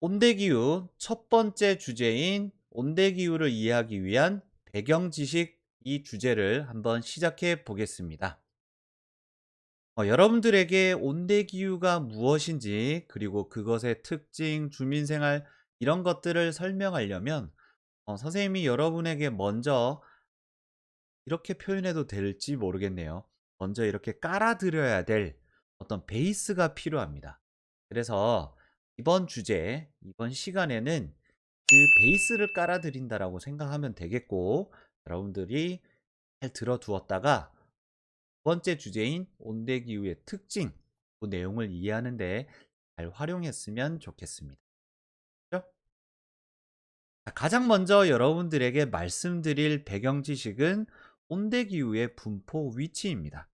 온대기후 첫 번째 주제인 온대기후를 이해하기 위한 배경 지식 이 주제를 한번 시작해 보겠습니다. 여러분들에게 온대기후가 무엇인지 그리고 그것의 특징, 주민생활 이런 것들을 설명하려면 선생님이 여러분에게 먼저 이렇게 표현해도 될지 모르겠네요. 먼저 이렇게 깔아드려야 될 어떤 베이스가 필요합니다. 그래서 이번 주제, 이번 시간에는 그 베이스를 깔아드린다라고 생각하면 되겠고, 여러분들이 잘 들어두었다가 두 번째 주제인 온대기후의 특징, 그 내용을 이해하는데 잘 활용했으면 좋겠습니다. 그죠? 자, 가장 먼저 여러분들에게 말씀드릴 배경 지식은 온대기후의 분포 위치입니다.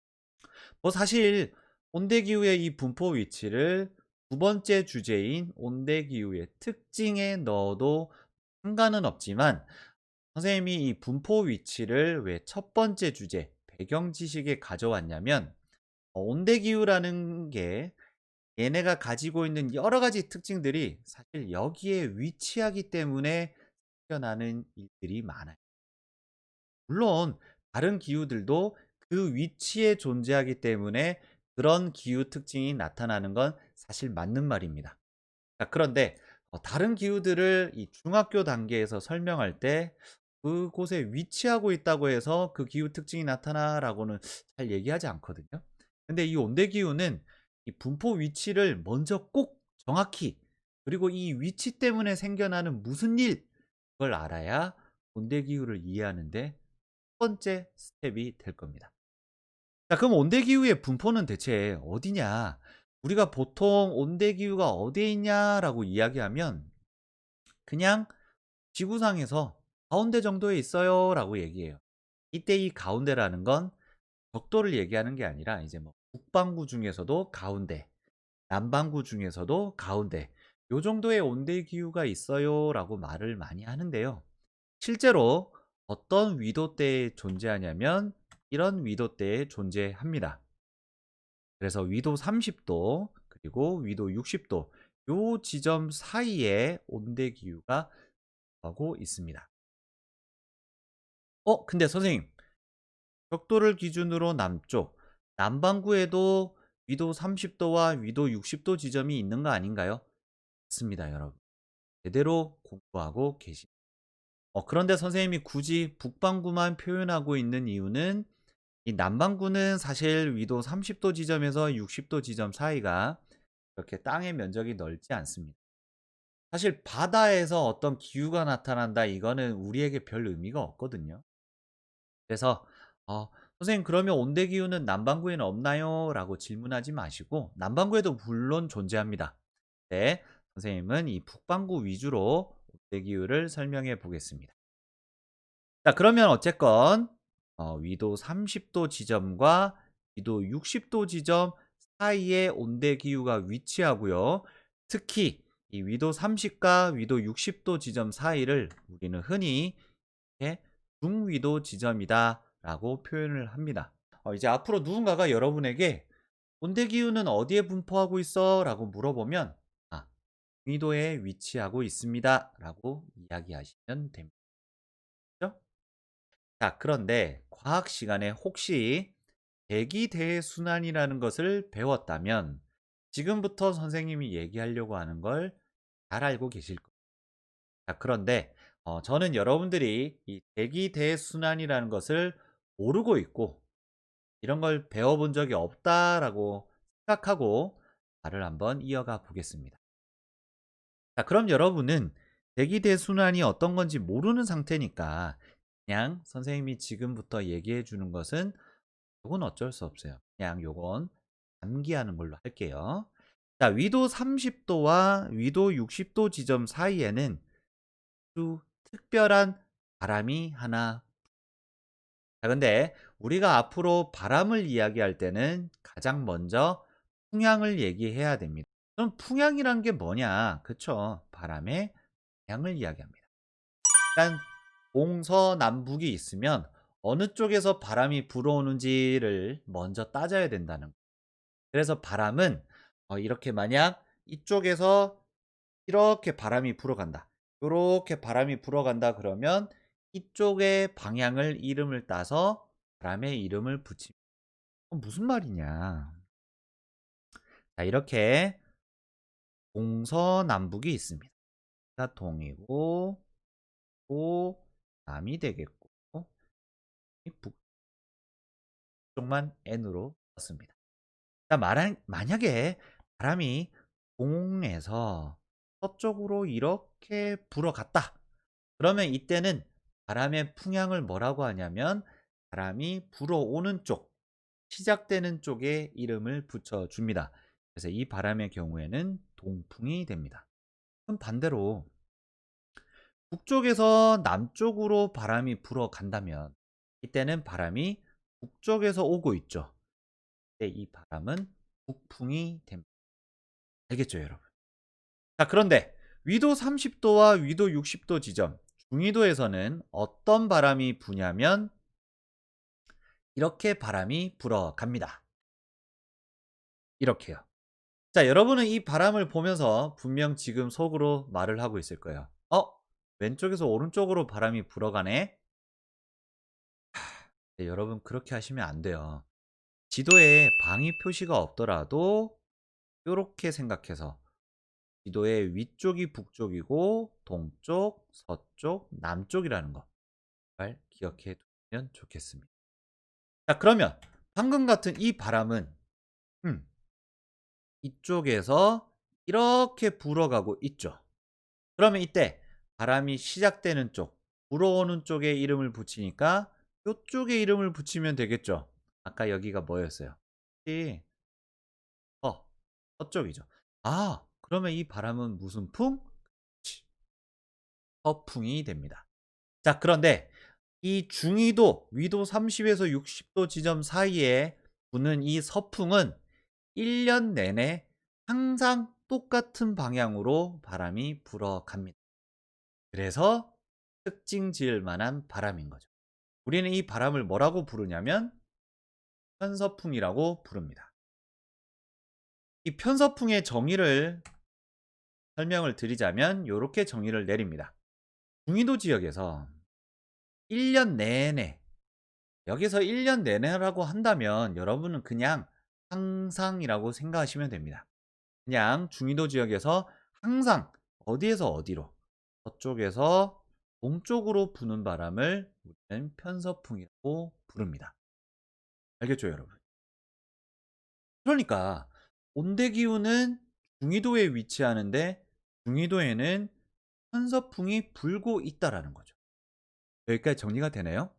사실 온대기후의 이 분포 위치를 두 번째 주제인 온대기후의 특징에 넣어도 상관은 없지만 선생님이 이 분포 위치를 왜 첫 번째 주제 배경 지식에 가져왔냐면 온대기후라는 게 얘네가 가지고 있는 여러 가지 특징들이 사실 여기에 위치하기 때문에 생겨나는 일들이 많아요. 물론 다른 기후들도 그 위치에 존재하기 때문에 그런 기후 특징이 나타나는 건 사실 맞는 말입니다. 자, 그런데 다른 기후들을 이 중학교 단계에서 설명할 때 그곳에 위치하고 있다고 해서 그 기후 특징이 나타나라고는 잘 얘기하지 않거든요. 근데 이 온대 기후는 이 분포 위치를 먼저 꼭 정확히, 그리고 이 위치 때문에 생겨나는 무슨 일, 그걸 알아야 온대 기후를 이해하는데 첫 번째 스텝이 될 겁니다. 자, 그럼 온대기후의 분포는 대체 어디냐? 우리가 보통 온대기후가 어디에 있냐라고 이야기하면 그냥 지구상에서 가운데 정도에 있어요 라고 얘기해요. 이때 이 가운데라는 건 벽도를 얘기하는 게 아니라 이제 뭐 북반구 중에서도 가운데, 남반구 중에서도 가운데, 요 정도의 온대기후가 있어요 라고 말을 많이 하는데요. 실제로 어떤 위도대에 존재하냐면 이런 위도대에 존재합니다. 그래서 위도 30도 그리고 위도 60도 요 지점 사이에 온대 기후가 하고 있습니다. 근데 선생님, 벽도를 기준으로 남쪽, 남반구에도 위도 30도와 위도 60도 지점이 있는 거 아닌가요? 맞습니다, 여러분. 제대로 공부하고 계십니다. 그런데 선생님이 굳이 북반구만 표현하고 있는 이유는 이 남반구는 사실 위도 30도 지점에서 60도 지점 사이가 그렇게 땅의 면적이 넓지 않습니다. 사실 바다에서 어떤 기후가 나타난다 이거는 우리에게 별 의미가 없거든요. 그래서 선생님 그러면 온대 기후는 남반구에는 없나요? 라고 질문하지 마시고 남반구에도 물론 존재합니다. 네, 선생님은 이 북반구 위주로 온대 기후를 설명해 보겠습니다. 자, 그러면 어쨌건 위도 30도 지점과 위도 60도 지점 사이에 온대 기후가 위치하고요. 특히 이 위도 30과 위도 60도 지점 사이를 우리는 흔히 이렇게 중위도 지점이다라고 표현을 합니다. 이제 앞으로 누군가가 여러분에게 온대 기후는 어디에 분포하고 있어?라고 물어보면 중위도에 위치하고 있습니다라고 이야기하시면 됩니다. 그렇죠? 자, 그런데 과학 시간에 혹시 대기대순환이라는 것을 배웠다면 지금부터 선생님이 얘기하려고 하는 걸 잘 알고 계실 거예요. 자, 그런데 저는 여러분들이 이 대기대순환이라는 것을 모르고 있고 이런 걸 배워본 적이 없다라고 생각하고 말을 한번 이어가 보겠습니다. 자, 그럼 여러분은 대기대순환이 어떤 건지 모르는 상태니까 그냥 선생님이 지금부터 얘기해 주는 것은 요건 어쩔 수 없어요. 그냥 요건 암기하는 걸로 할게요. 자, 위도 30도와 위도 60도 지점 사이에는 아주 특별한 바람이 하나. 자, 근데 우리가 앞으로 바람을 이야기할 때는 가장 먼저 풍향을 얘기해야 됩니다. 그럼 풍향이란 게 뭐냐? 그쵸? 바람의 방향을 이야기합니다. 일단 동서남북이 있으면 어느 쪽에서 바람이 불어오는지를 먼저 따져야 된다는 거예요. 그래서 바람은 이렇게 만약 이쪽에서 이렇게 바람이 불어간다. 요렇게 바람이 불어간다 그러면 이쪽의 방향을 이름을 따서 바람의 이름을 붙이면 무슨 말이냐. 자, 이렇게 동서남북이 있습니다. 동이고 또 남이 되겠고 이 북쪽만 N으로 썼습니다. 자, 만약에 바람이 동에서 서쪽으로 이렇게 불어갔다. 그러면 이때는 바람의 풍향을 뭐라고 하냐면 바람이 불어오는 쪽, 시작되는 쪽에 이름을 붙여줍니다. 그래서 이 바람의 경우에는 동풍이 됩니다. 그럼 반대로 북쪽에서 남쪽으로 바람이 불어간다면 이때는 바람이 북쪽에서 오고 있죠. 이 바람은 북풍이 됩니다. 알겠죠, 여러분? 자, 그런데 위도 30도와 위도 60도 지점, 중위도에서는 어떤 바람이 부냐면 이렇게 바람이 불어갑니다. 이렇게요. 자, 여러분은 이 바람을 보면서 분명 지금 속으로 말을 하고 있을 거예요. 왼쪽에서 오른쪽으로 바람이 불어가네? 네, 여러분 그렇게 하시면 안 돼요. 지도에 방위 표시가 없더라도 이렇게 생각해서 지도의 위쪽이 북쪽이고 동쪽, 서쪽, 남쪽이라는 거 잘 기억해 두면 좋겠습니다. 자, 그러면 방금 같은 이 바람은 이쪽에서 이렇게 불어가고 있죠. 그러면 이때 바람이 시작되는 쪽, 불어오는 쪽에 이름을 붙이니까 이쪽에 이름을 붙이면 되겠죠. 아까 여기가 뭐였어요? 서쪽이죠. 그러면 이 바람은 무슨 풍? 서풍이 됩니다. 자, 그런데 이 중위도, 위도 30에서 60도 지점 사이에 부는 이 서풍은 1년 내내 항상 똑같은 방향으로 바람이 불어갑니다. 그래서 특징 지을 만한 바람인 거죠. 우리는 이 바람을 뭐라고 부르냐면 편서풍이라고 부릅니다. 이 편서풍의 정의를 설명을 드리자면 이렇게 정의를 내립니다. 중위도 지역에서 1년 내내, 여기서 1년 내내라고 한다면 여러분은 그냥 항상이라고 생각하시면 됩니다. 그냥 중위도 지역에서 항상 어디에서 어디로, 서쪽에서 동쪽으로 부는 바람을 우리는 편서풍이라고 부릅니다. 알겠죠, 여러분? 그러니까 온대기후는 중위도에 위치하는데 중위도에는 편서풍이 불고 있다라는 거죠. 여기까지 정리가 되나요?